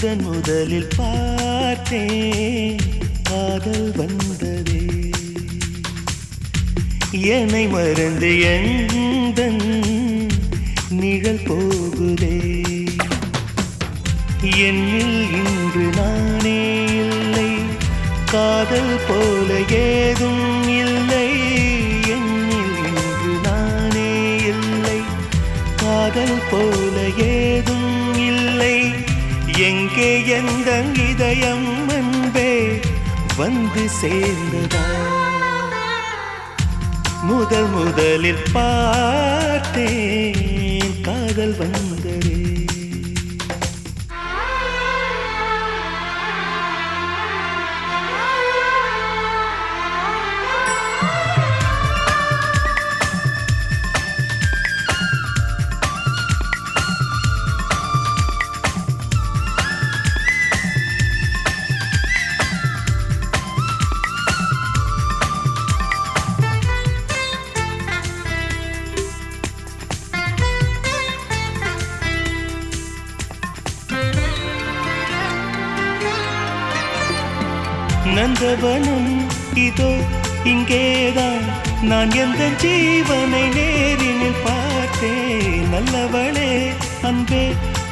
முதலில் பார்த்தேன் காதல் வந்ததே என்னை மறந்து எந்தன் நிழல் போகுதே என்னில் இன்று நானே இல்லை காதல் போல ஏதும் இல்லை என்னில் இன்று நானே இல்லை காதல் போல ஏதும் இல்லை எங்கே எந்த இதயம் அன்பே வந்து சேர்ந்ததா முதலில் பார்த்தேன் காதல் வந்ததே நந்தவனம் இதோ இங்கேதான் நான் எந்த ஜீவனை நேரினில் பார்த்தேன் நல்லவளே அன்பே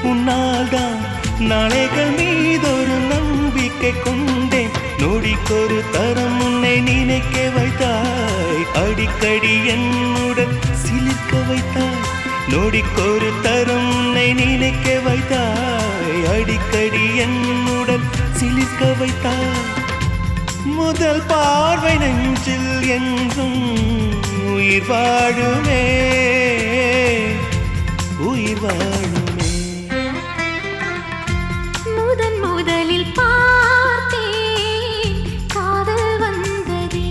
உன்னால்தான் நாளைகள் மீதொரு நம்பிக்கை கொண்டேன் நொடிக்கொரு தரம் உன்னை நினைக்க வைத்தாய் அடிக்கடி என்னுடன் சிலிர்க்க வைத்தாய் நொடிக்கொரு தரம் உன்னை நினைக்க வைத்தாய் அடிக்கடி என்னுடன் சிலிர்க்க வைத்தாய் முதல் பார்வை நெஞ்சில் என்றும் உயிர் வாழுமே உயிர் வாழுமே முதலில் பார்த்தேன் காதல் வந்ததே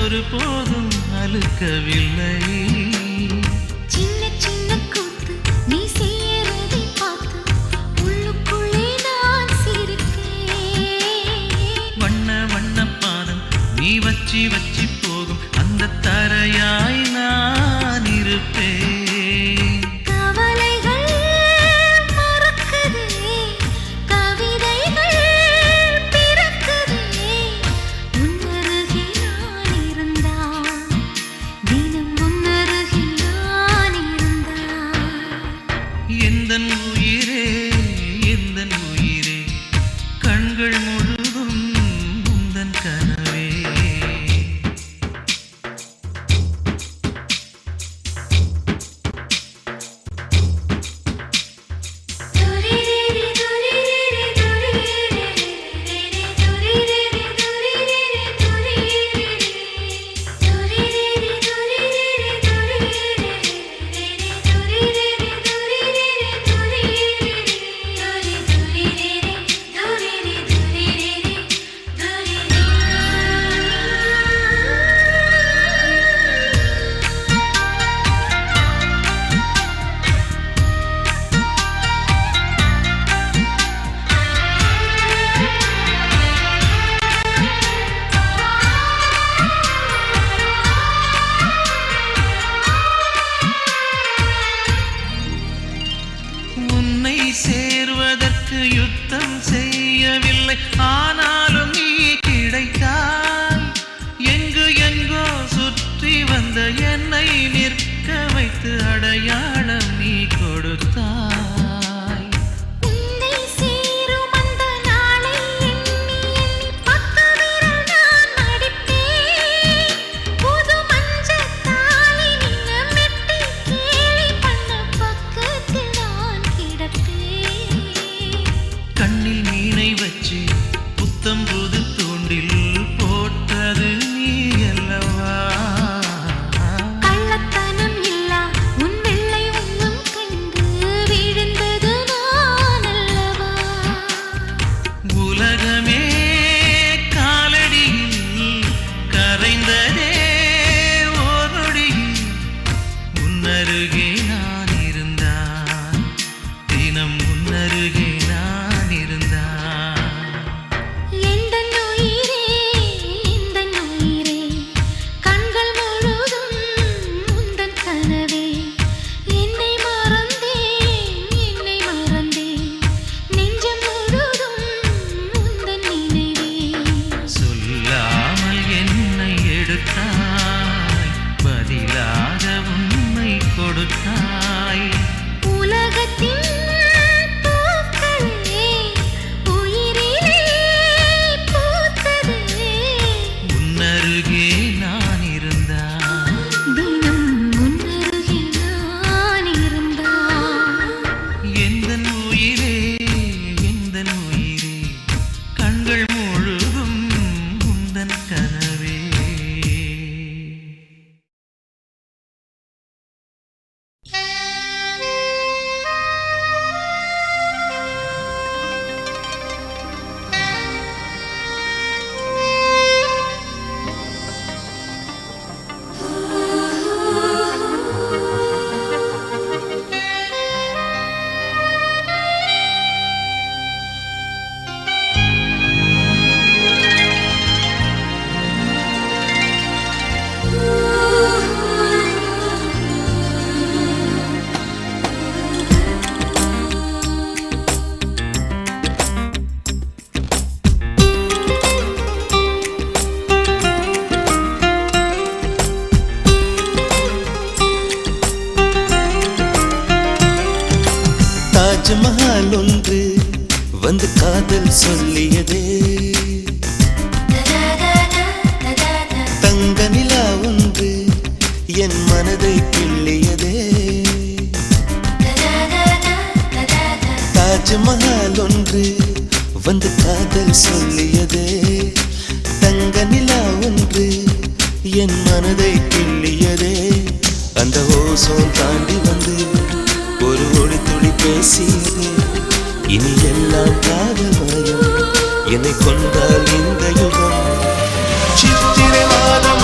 ஒரு போதும் அழுக்கவில்லை. சின்ன சின்ன கூத்து நீ செய்யறதை பார்த்து உள்ளுக்குள்ளே நான் சிரிப்பேன். வண்ண வண்ண பாதம் நீ வச்சி வச்சி போகும் அந்த தரையாய் நான் இருப்பேன். கவலைகள் மறக்குதே, கவிதைகள் பிறக்குதே, உன்னருகில் நான் இருந்தால், தினம் உன்னருகில் நான் இருந்தால். எந்தன் உயிரே எந்தன் உயிரே கண்கள் முழுதும் உந்தன் கனவே. உன்னை சேர்வதற்கு யுத்தம் செய்யவில்லை, ஆனாலும் நீ கிடைத்தால். எங்கு எங்கோ சுற்றி வந்த என்னை நிற்க வைத்து அடையாளம் நீ கொடுத்தாய். உன்னை சேரும் அந்த நாளை எண்ணி எண்ணி 10 விரல் நான் மடிப்பேன். புது மஞ்சள் தாலி நின்ன மெட்டி கேலி பண்ண பக்கத்தில் நான் கிடப்பேன். கண்ணில் மீனை வச்சு புத்தம் புது தூண்டில் போட்டது நீ அல்லவா. கள்ளத்தனம் இல்லா உன் வெள்ளை உள்ளம் கண்டு விழுந்தது நான் அல்லவா. உலகமே காலடியில் கரைந்ததே ஓரொடியில் உன்னருகே நான் இருந்தான், தினம் உன்னருகே நான் இருந்தான். எந்தன் உயிரே எந்தன் உயிரே கண்கள் முழுதும் உந்தன் கனவே. என்னை மறந்தேன் நெஞ்சம் முழுதும் உந்தன் நினைவே. சொல்லாமல் என்னை எடுத்தாய், பதிலாக உன்னை கொடுத்தாய். உலகத்தின் பூக்களே உயிரிலே பூத்ததே, உன்னருகே நான் இருந்தான், தினம் உன்னருகில் நான் இருந்தால். எந்தன் உயிரே எந்தன் உயிரே கண்கள் முழுதும் உந்தன் கனவே. தாஜ்மஹால் ஒன்று வந்து காதல் சொல்லியதே, தங்க நிலா ஒன்று என் மனதை கிள்ளியதே. தாஜ்மஹால் ஒன்று வந்து காதல் சொல்லியதே, தங்க நிலா ஒன்று என் மனதை கிள்ளியதே. அந்த ஓசோன் தாண்டி வந்து ஒரு ஒளி துளி பேசியதே, இனி எல்லாம் காதல் மயம் என்னை கொண்டால் இந்த யுகம். சித்திரை மாதம்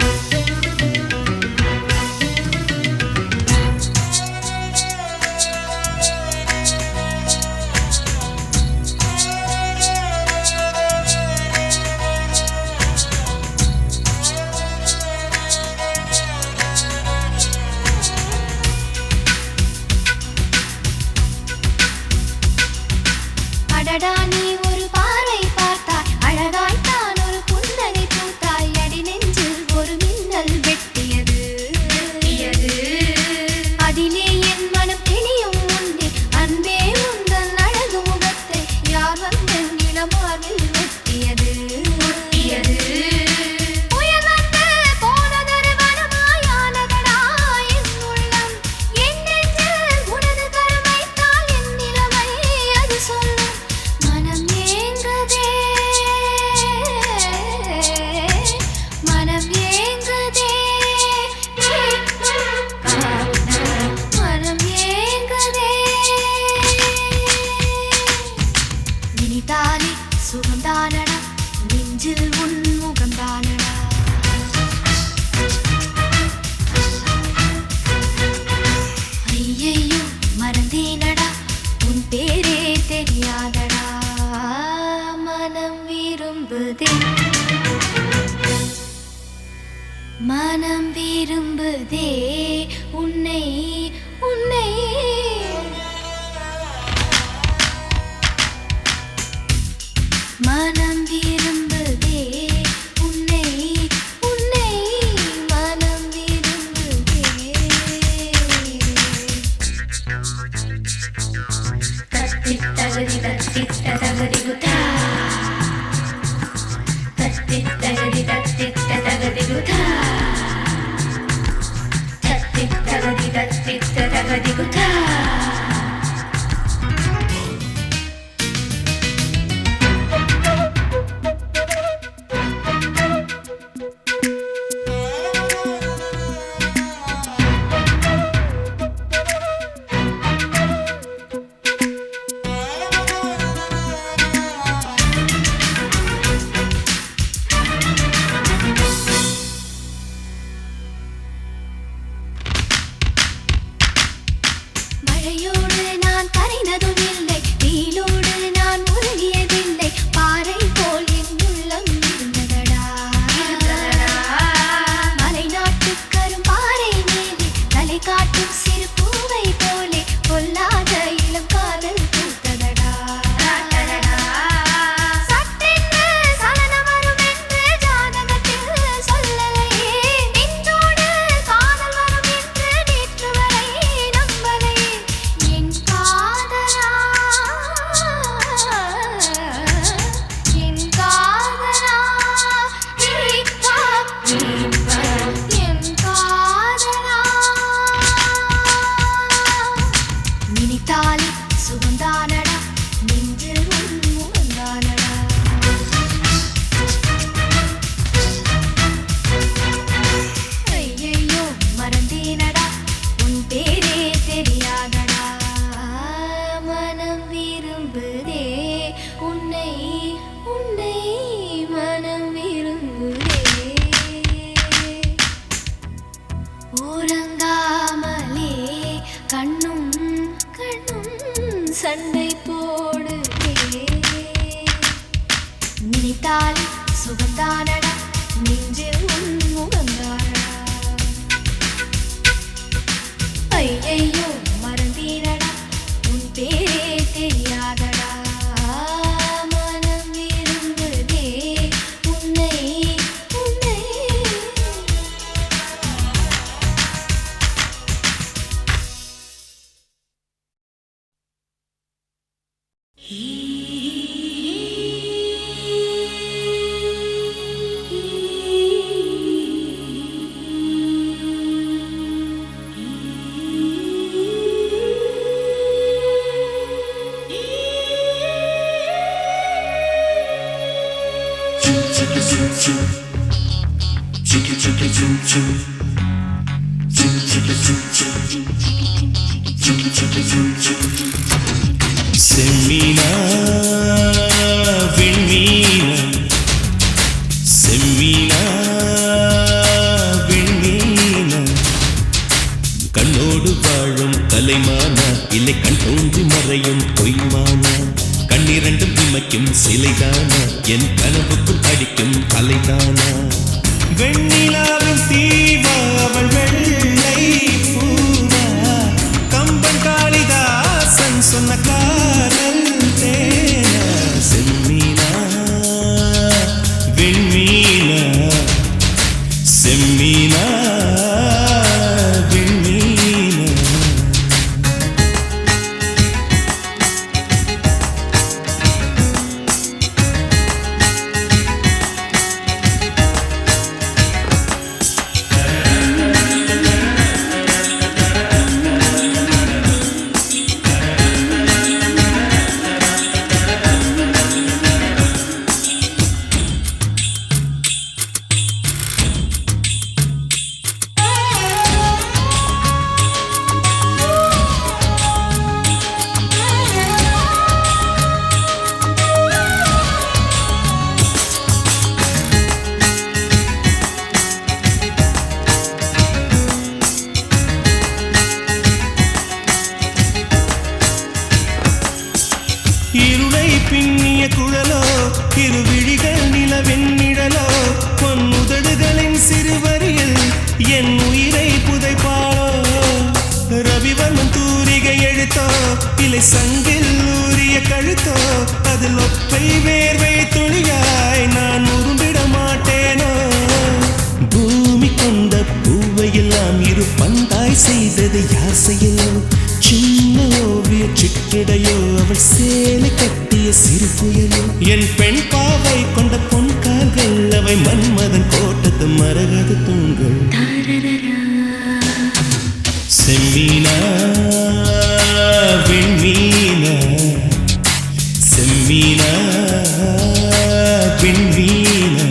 மனம் விரும்புதே உன்னை உன்னை மனம் விரும்புதே உன்னை உன்னை மனம் விரும்புதே தத்தி தகதி குதா தத்தி தகதி குதா தத்தி தகதி குதா மழையோடு நான் கரைந்ததும் இல்லை, வெயிலோடு நான் உருகியதில்லை, பாறை போல் என் உள்ளம் இருந்ததடா. மலை நாட்டு கரும்பாறை மீது தலை காட்டும் சிறு பூவை போலே பொல்லாத இளம் காதல் பூத்ததடா. சட்டென்று சலனம் வரும் என்று ஜாதகத்தில் சொல்லலையே, நெஞ்சோடு காதல் வரும் என்று நேற்று வரை நம்பலையே. என் காதலா என் காதலா என் காதலா நினைத்தாலே சுகந்தானடா, நெஞ்சில் உன் முகந்தானடா. ஐயையோ மறந்தேனடா, உன் பேரே தெரியாதடா. மனம் விரும்புதே உன்னை உன்னை மனம் விரும்புதே. உறங்காமலே கண்ணும் கண்ணும் சண்டை போடுதே. நினைத்தாலே சுகந்தானடா, நெஞ்சில் உன் முகந்தானடா. ஐயையோ மறந்தீரடா, உன் பேரே தெரியாதடா. மனம் விரும்புதே உன்னை உன்னை. செம்மீனா விண்மீனா செம்மீனா விண்மீனா கண்ணோடு வாழும் கலைமானா இல்லை கண் தோன்றி மறையும் பொய்மானா கண்ணிரண்டும் இமைக்கும் சிலைதானா என் கனவுக்குள் அடிக்கும் கலைதானா வெண்ணிலாவின் தீவா அவள் வெள்ளை பூவா கம்பன் காளிதாசன் சொன்ன காதல் தேனா செம்மீனா விண்மீனா செம்மீனா விண்மீனா. பின்னிய குழலோ இருவிழிகள் நிலவெண்ணிழலோ பொன்னுதடுகளின் சிறுவரியில் சங்கில் ஊறிய கழுத்தோ அதில் ஒப்பை வேர்வை துளியாய் நான் உரும்பிட மாட்டேனோ பூமி கொண்ட பூவையெல்லாம் இரு பந்தாய் செய்தது யார் செய்யலோ சின்ன ஓவிய சிட்டிடையோ அவள் சேலை கட்டிய சிறு புயலோ என் பெண் பாவை கொண்ட பொன் கால்கள் அவை மன்மதன் கோட்டத்து மரகத தூண்கள் செம்மீனா வெண்மீனா செம்மீனா வெண்மீனா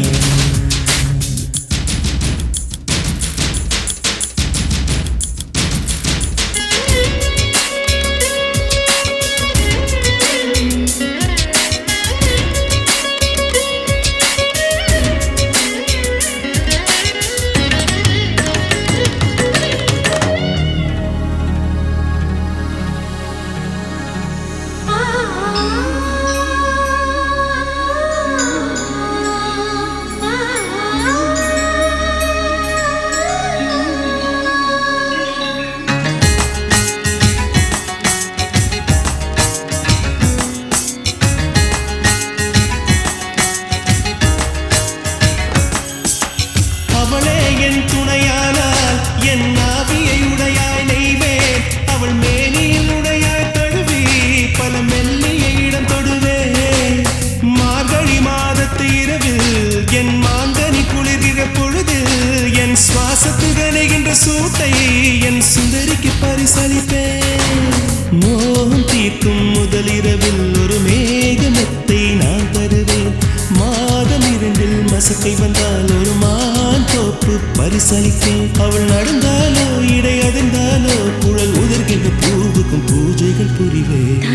சூட்டை என் சுந்தரிக்கு பரிசளிப்பேன் மோகம் தீர்க்கும் முதலிரவில் ஒரு மேகமெத்தை நான் தருவேன் மாதம் 2 மசக்கை வந்தால் ஒரு மான் தோப்பு பரிசளிப்பேன் அவள் நடந்தாலோ இடை அதிர்ந்தாலோ குழல் உதிர்கின்ற பூவுக்கும் பூஜைகள் புரிவேன்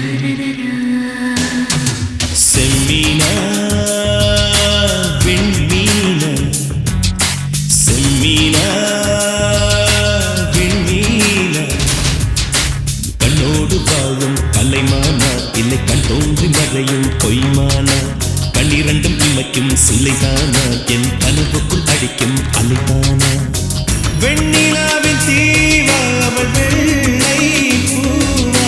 செம்மீனா வெண்மீனா செம்மீனா கலைமானா இல்லை கண் தோன்றி மறையும் பொய்மானா கண்ணிரண்டும் இமைக்கும் சிலைதானா என் கனவுக்குள் அடிக்கும் அலைதானா வெண்ணிலாவின் தீவா அவள் வெள்ளை பூவா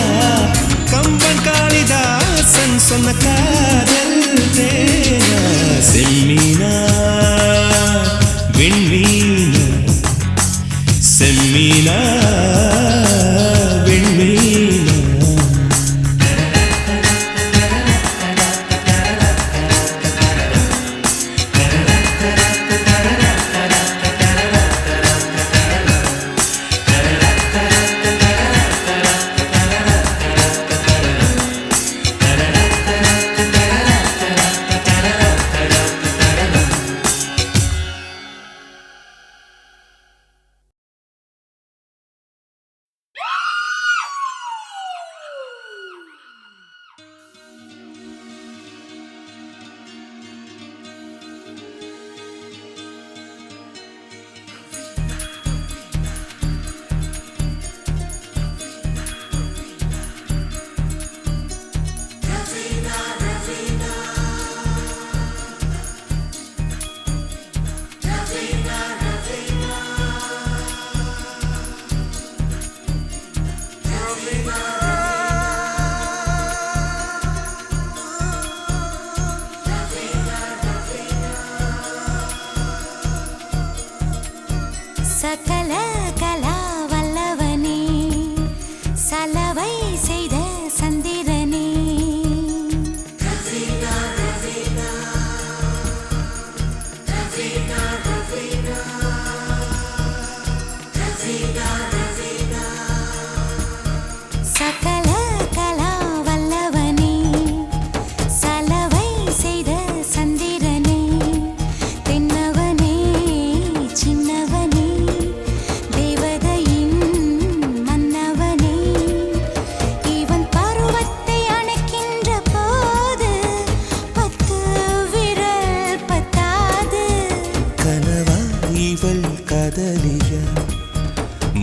கம்பன் காளிதாசன் சொன்ன காதல் தேனா செம்மீனா வெண்மீனா செம்மீனா வெண்மீனா சகல கலா வல்லவனே சலவை செய்த சந்திரனே சகல கலா வல்லவனே சலவை செய்த சந்திரனே தென்னவனே சின்னவனே தேவதையின் மன்னவனே இவன் பருவத்தை அணைக்கின்ற போது 10 விரல் பத்தாது கனவா இவள் கதலியா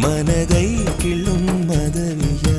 மனதை கிள்ளும் மதலியா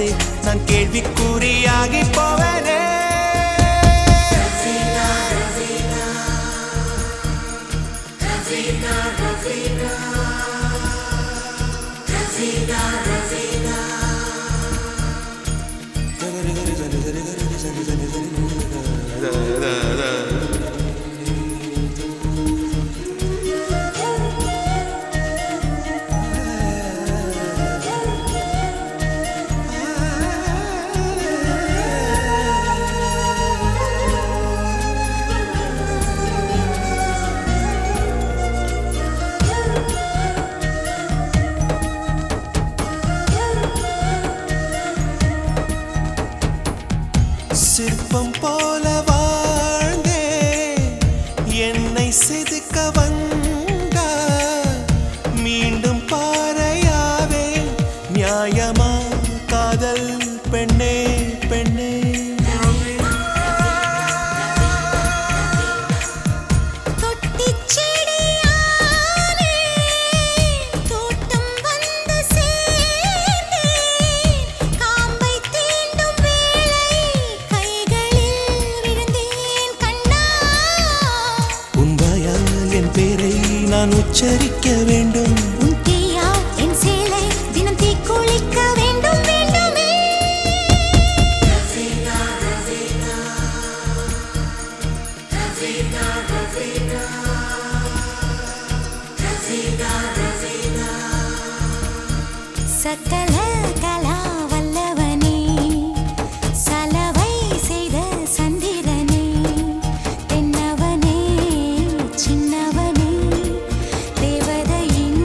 பார்த்தாலே நான் கேள்விக்குறியாகி போவேனே. சிற்பம் போல வாழ்ந்தே என்னை செதுக்க வந்தா மீண்டும் பாறையாவே நியாயமா காதல் பெண்ணே பெண்ணே. நான் உச்சரிக்க வேண்டும் உன் தீயால் என் சேலை தினம் தீக்குளிக்க வேண்டும் வேண்டுமே. சகல கலா வல்லவனே சலவை செய்த சந்திரனே தென்னவனே சின்னவனே தேவதையின்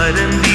அரங்கேறும்